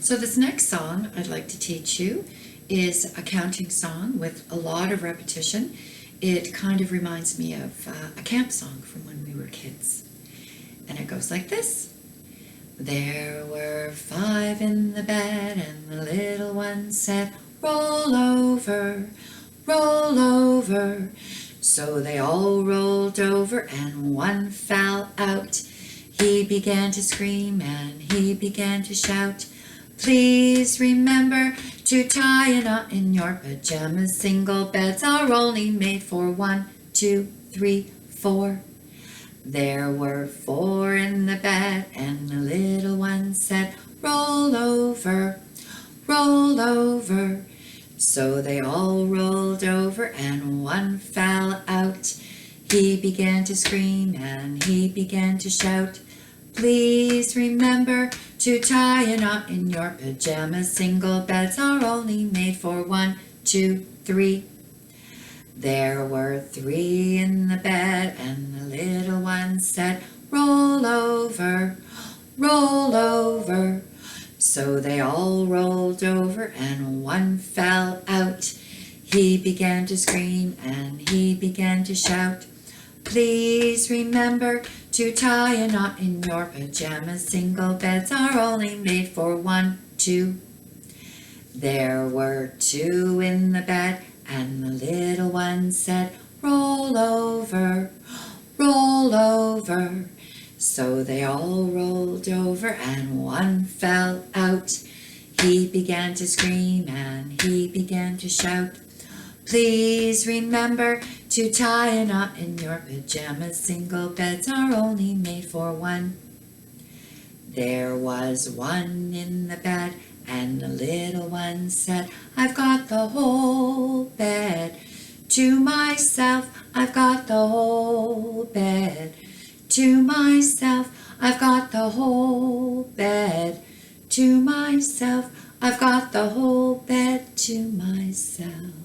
So this next song I'd like to teach you is a counting song with a lot of repetition. It kind of reminds me of a camp song from when we were kids. And it goes like this. There were 5 in the bed, and the little one said, roll over, roll over. So they all rolled over, and one fell out. He began to scream, and he began to shout, please remember to tie a knot in your pajamas. Single beds are only made for 1, 2, 3, 4. There were 4 in the bed, and the little one said, roll over, roll over. So they all rolled over, and one fell out. He began to scream, and he began to shout, please remember to tie a knot in your pajamas. Single beds are only made for 1, 2, 3. There were 3 in the bed, and the little one said, roll over, roll over. So they all rolled over, and one fell out. He began to scream, and he began to shout, please remember to tie a knot in your pajamas. Single beds are only made for 1, 2. There were 2 in the bed, and the little one said, roll over, roll over. So they all rolled over, and one fell out. He began to scream, and he began to shout, please remember to tie a knot in your pajamas. Single beds are only made for 1. There was 1 in the bed, and the little one said, I've got the whole bed to myself. I've got the whole bed to myself. I've got the whole bed to myself. I've got the whole bed to myself.